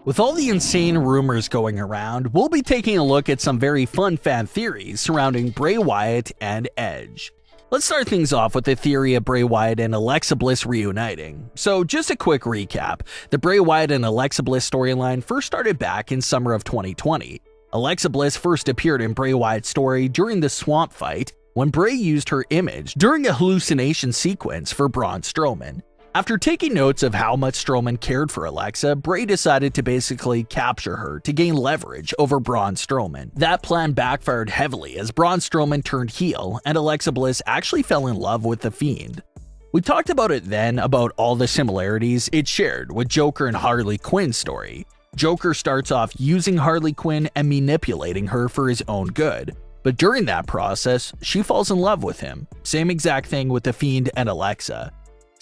With all the insane rumors going around, we'll be taking a look at some very fun fan theories surrounding Bray Wyatt and Edge. Let's start things off with the theory of Bray Wyatt and Alexa Bliss reuniting. So just a quick recap, the Bray Wyatt and Alexa Bliss storyline first started back in summer of 2020. Alexa Bliss first appeared in Bray Wyatt's story during the Swamp Fight when Bray used her image during a hallucination sequence for Braun Strowman. After taking notes of how much Strowman cared for Alexa, Bray decided to basically capture her to gain leverage over Braun Strowman. That plan backfired heavily as Braun Strowman turned heel and Alexa Bliss actually fell in love with the Fiend. We talked about it then about all the similarities it shared with Joker and Harley Quinn's story. Joker starts off using Harley Quinn and manipulating her for his own good, but during that process, she falls in love with him. Same exact thing with the Fiend and Alexa.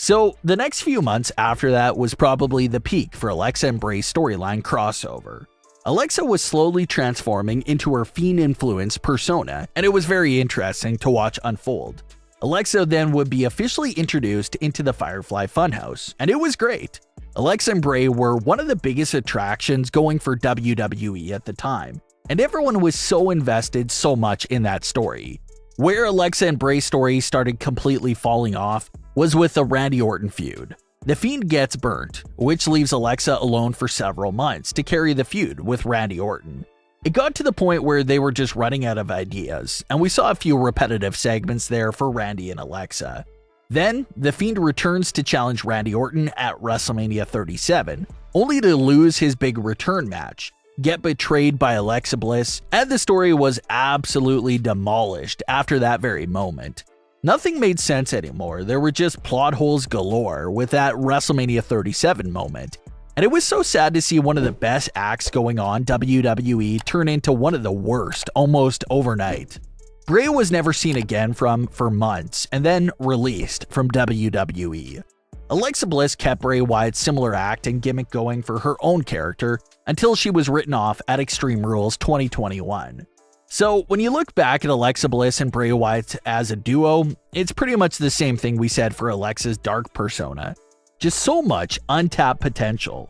So the next few months after that was probably the peak for Alexa and Bray's storyline crossover. Alexa was slowly transforming into her Fiend-influenced persona, and it was very interesting to watch unfold. Alexa then would be officially introduced into the Firefly Funhouse, and it was great. Alexa and Bray were one of the biggest attractions going for WWE at the time, and everyone was so invested so much in that story. Where Alexa and Bray's story started completely falling off was with the Randy Orton feud. The Fiend gets burnt, which leaves Alexa alone for several months to carry the feud with Randy Orton. It got to the point where they were just running out of ideas, and we saw a few repetitive segments there for Randy and Alexa. Then, the Fiend returns to challenge Randy Orton at WrestleMania 37, only to lose his big return match, get betrayed by Alexa Bliss, and the story was absolutely demolished after that very moment. Nothing made sense anymore, there were just plot holes galore with that WrestleMania 37 moment. And it was so sad to see one of the best acts going on WWE turn into one of the worst almost overnight. Bray was never seen again for months and then released from WWE. Alexa Bliss kept Bray Wyatt's similar act and gimmick going for her own character until she was written off at Extreme Rules 2021. So when you look back at Alexa Bliss and Bray Wyatt as a duo, it's pretty much the same thing we said for Alexa's dark persona. Just so much untapped potential.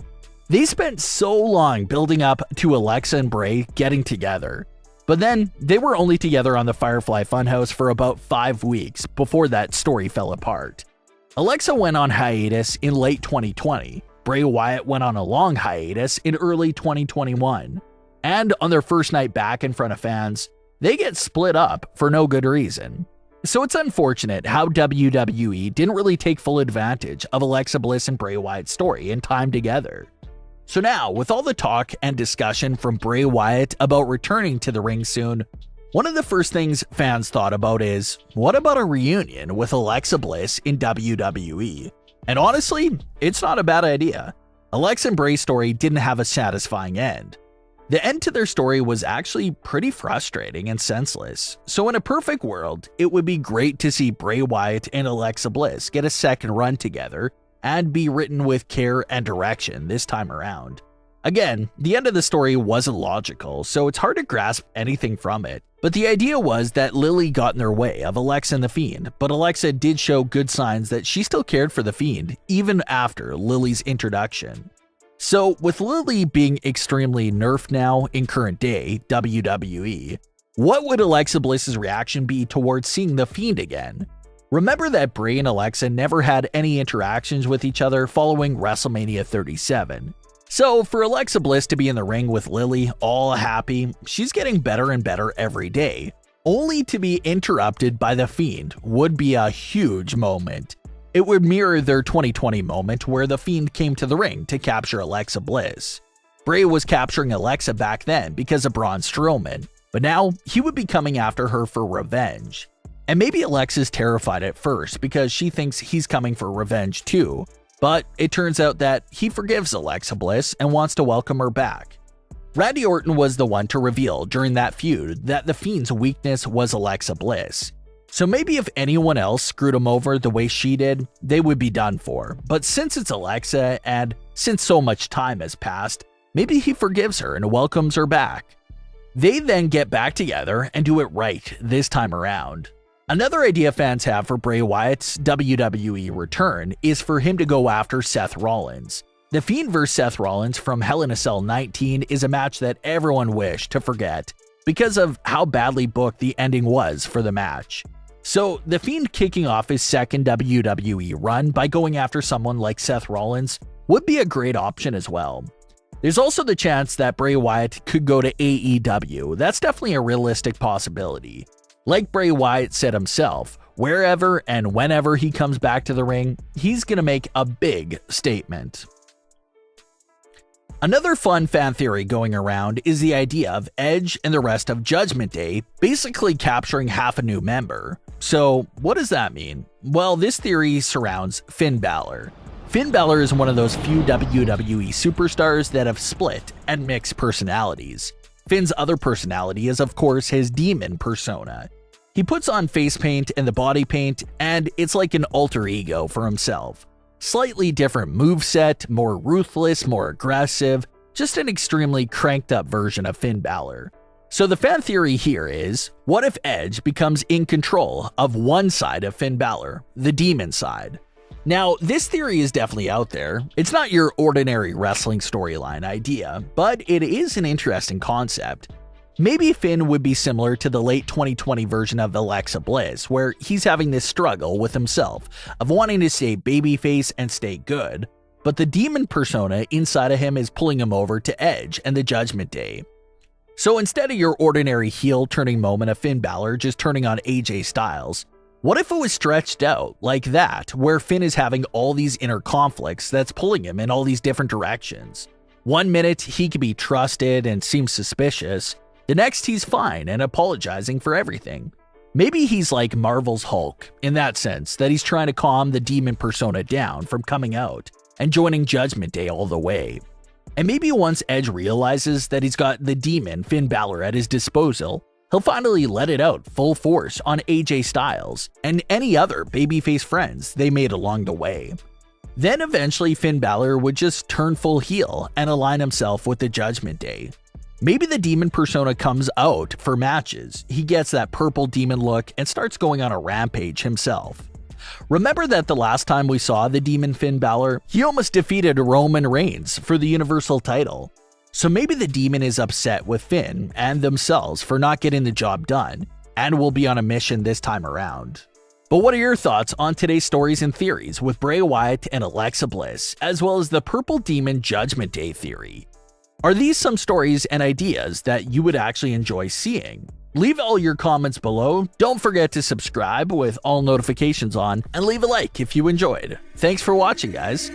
They spent so long building up to Alexa and Bray getting together, but then they were only together on the Firefly Funhouse for about 5 weeks before that story fell apart. Alexa went on hiatus in late 2020, Bray Wyatt went on a long hiatus in early 2021. And on their first night back in front of fans, they get split up for no good reason. So it's unfortunate how WWE didn't really take full advantage of Alexa Bliss and Bray Wyatt's story and time together. So now, with all the talk and discussion from Bray Wyatt about returning to the ring soon, one of the first things fans thought about is, what about a reunion with Alexa Bliss in WWE? And honestly, it's not a bad idea. Alexa and Bray's story didn't have a satisfying end. The end to their story was actually pretty frustrating and senseless, so in a perfect world, it would be great to see Bray Wyatt and Alexa Bliss get a second run together and be written with care and direction this time around. Again, the end of the story wasn't logical, so it's hard to grasp anything from it, but the idea was that Lily got in their way of Alexa and the Fiend, but Alexa did show good signs that she still cared for the Fiend even after Lily's introduction. So, with Lily being extremely nerfed now in current day WWE, what would Alexa Bliss's reaction be towards seeing the Fiend again? Remember that Bray and Alexa never had any interactions with each other following WrestleMania 37. So, for Alexa Bliss to be in the ring with Lily, all happy, she's getting better and better every day. Only to be interrupted by the Fiend would be a huge moment. It would mirror their 2020 moment where the Fiend came to the ring to capture Alexa Bliss. Bray was capturing Alexa back then because of Braun Strowman, but now he would be coming after her for revenge. And maybe Alexa's terrified at first because she thinks he's coming for revenge too, but it turns out that he forgives Alexa Bliss and wants to welcome her back. Randy Orton was the one to reveal during that feud that the Fiend's weakness was Alexa Bliss. So maybe if anyone else screwed him over the way she did, they would be done for. But since it's Alexa, and since so much time has passed, maybe he forgives her and welcomes her back. They then get back together and do it right this time around. Another idea fans have for Bray Wyatt's WWE return is for him to go after Seth Rollins. The Fiend vs. Seth Rollins from Hell in a Cell 19 is a match that everyone wished to forget because of how badly booked the ending was for the match. So the Fiend kicking off his second WWE run by going after someone like Seth Rollins would be a great option as well. There's also the chance that Bray Wyatt could go to AEW. That's definitely a realistic possibility. Like Bray Wyatt said himself, wherever and whenever he comes back to the ring, he's gonna make a big statement. Another fun fan theory going around is the idea of Edge and the rest of Judgment Day basically capturing half a new member. So what does that mean? Well, this theory surrounds Finn Balor. Finn Balor is one of those few WWE superstars that have split and mixed personalities. Finn's other personality is of course his demon persona. He puts on face paint and the body paint, and it's like an alter ego for himself. Slightly different moveset, more ruthless, more aggressive, just an extremely cranked up version of Finn Balor. So the fan theory here is, what if Edge becomes in control of one side of Finn Balor, the demon side? Now, this theory is definitely out there. It's not your ordinary wrestling storyline idea, but it is an interesting concept. Maybe Finn would be similar to the late 2020 version of Alexa Bliss, where he's having this struggle with himself of wanting to stay babyface and stay good, but the demon persona inside of him is pulling him over to Edge and the Judgment Day. So instead of your ordinary heel turning moment of Finn Balor just turning on AJ Styles, what if it was stretched out like that, where Finn is having all these inner conflicts that's pulling him in all these different directions? One minute he can be trusted and seems suspicious, the next he's fine and apologizing for everything. Maybe he's like Marvel's Hulk in that sense, that he's trying to calm the demon persona down from coming out and joining Judgment Day all the way. And maybe once Edge realizes that he's got the demon Finn Balor at his disposal, he'll finally let it out full force on AJ Styles and any other babyface friends they made along the way. Then eventually Finn Balor would just turn full heel and align himself with the Judgment Day. Maybe the demon persona comes out for matches, he gets that purple demon look and starts going on a rampage himself. Remember that the last time we saw the demon Finn Balor, he almost defeated Roman Reigns for the Universal title. So maybe the demon is upset with Finn and themselves for not getting the job done, and will be on a mission this time around. But what are your thoughts on today's stories and theories with Bray Wyatt and Alexa Bliss, as well as the Purple Demon Judgment Day theory? Are these some stories and ideas that you would actually enjoy seeing? Leave all your comments below. Don't forget to subscribe with all notifications on, and leave a like if you enjoyed. Thanks for watching, guys.